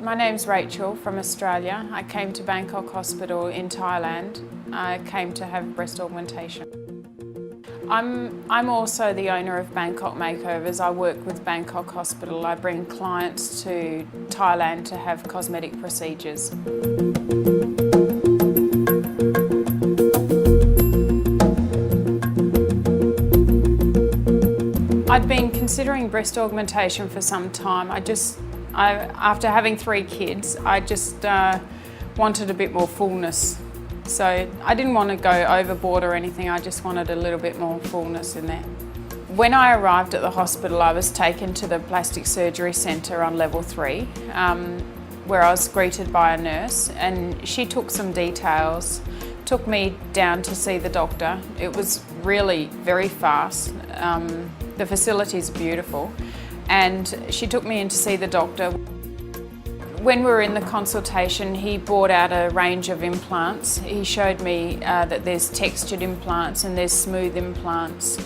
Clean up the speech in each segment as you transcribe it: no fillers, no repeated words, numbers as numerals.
My name's Rachel from Australia. I came to Bangkok Hospital in Thailand. I came to have breast augmentation. I'm also the owner of Bangkok Makeovers. I work with Bangkok Hospital. I bring clients to Thailand to have cosmetic procedures. I'd been considering breast augmentation for some time. After having 3 kids, I just wanted a bit more fullness. So I didn't want to go overboard or anything, I just wanted a little bit more fullness in there. When I arrived at the hospital, I was taken to the plastic surgery centre on level 3, where I was greeted by a nurse, and she took some details, took me down to see the doctor. It was really very fast. The facility's beautiful, and she took me in to see the doctor. When we were in the consultation, he brought out a range of implants. He showed me that there's textured implants and there's smooth implants,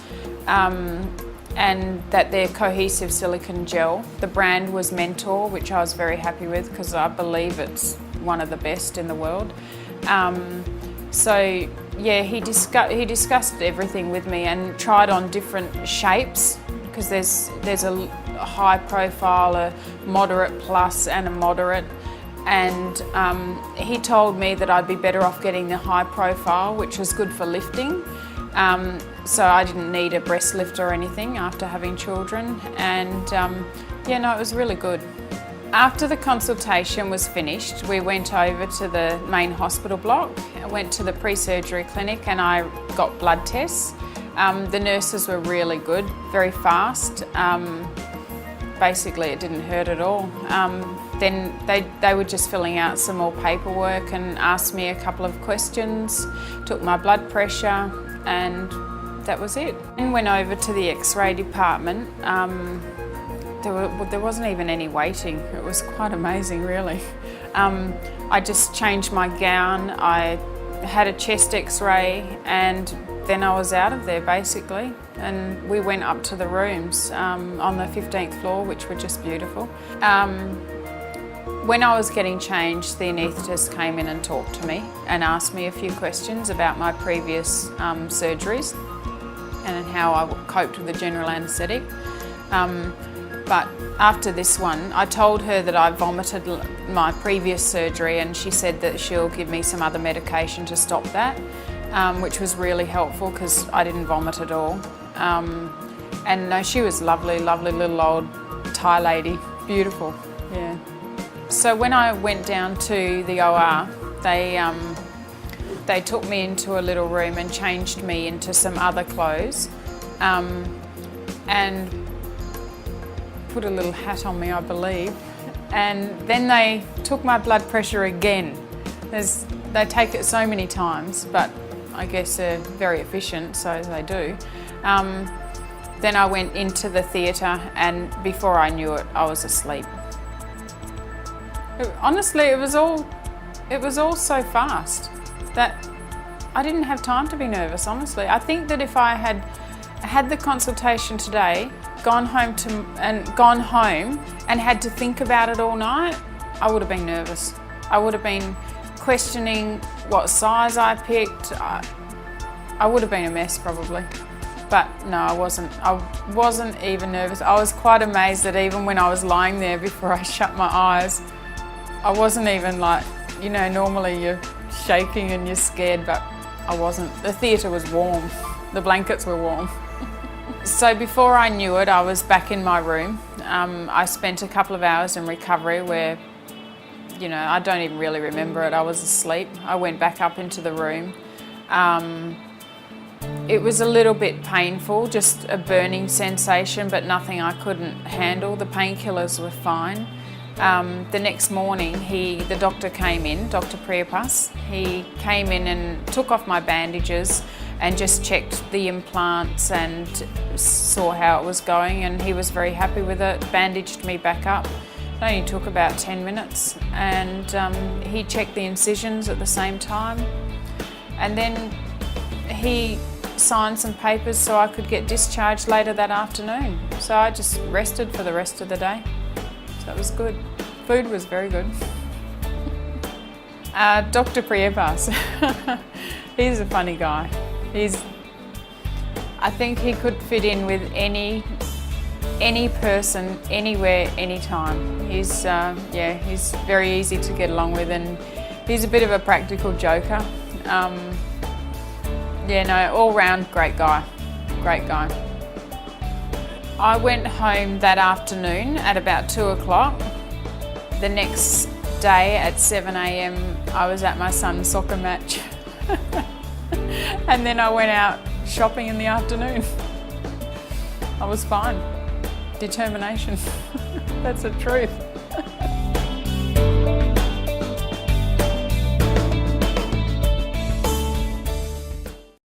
and that they're cohesive silicone gel. The brand was Mentor, which I was very happy with because I believe it's one of the best in the world. So yeah, he discussed everything with me and tried on different shapes, because there's a high profile, a moderate plus and a moderate, and he told me that I'd be better off getting the high profile, which was good for lifting. So I didn't need a breast lift or anything after having children, and yeah, no, it was really good. After the consultation was finished, we went over to the main hospital block. I went to the pre-surgery clinic and I got blood tests. The nurses were really good, very fast. Basically, it didn't hurt at all. Then they were just filling out some more paperwork and asked me a couple of questions, took my blood pressure, and that was it. And went over to the X-ray department. There wasn't even any waiting. It was quite amazing, really. I just changed my gown, I had a chest X-ray, and then I was out of there basically. And we went up to the rooms on the 15th floor, which were just beautiful. When I was getting changed, the anaesthetist came in and talked to me and asked me a few questions about my previous surgeries and how I coped with the general anaesthetic. But after this one, I told her that I vomited my previous surgery, and she said that she'll give me some other medication to stop that, which was really helpful because I didn't vomit at all. And no, she was lovely, lovely little old Thai lady, beautiful, yeah. So when I went down to the OR, they took me into a little room and changed me into some other clothes, and put a little hat on me, I believe, and then they took my blood pressure again. They take it so many times, but I guess they're very efficient, so they do. Then I went into the theatre, and before I knew it, I was asleep. Honestly, it was all so fast that I didn't have time to be nervous, honestly. I think that if I had the consultation today, gone home and had to think about it all night, I would have been nervous. I would have been questioning what size I picked. I would have been a mess probably. But no, I wasn't even nervous. I was quite amazed that even when I was lying there before I shut my eyes, I wasn't even like, you know, normally you're shaking and you're scared, but I wasn't. The theatre was warm. The blankets were warm. So before I knew it, I was back in my room. I spent a couple of hours in recovery where, you know, I don't even really remember it. I was asleep. I went back up into the room. It was a little bit painful, just a burning sensation, but nothing I couldn't handle. The painkillers were fine. The next morning, the doctor came in, Dr. Priyapas. He came in and took off my bandages and just checked the implants and saw how it was going, and he was very happy with it, bandaged me back up. It only took about 10 minutes, and he checked the incisions at the same time, and then he signed some papers so I could get discharged later that afternoon. So I just rested for the rest of the day. So it was good. Food was very good. Dr. Priebas, he's a funny guy. I think he could fit in with any person, anywhere, anytime. He's very easy to get along with, and he's a bit of a practical joker. All round great guy. I went home that afternoon at about 2 o'clock. The next day at 7 a.m. I was at my son's soccer match. And then I went out shopping in the afternoon. I was fine. Determination. That's the truth.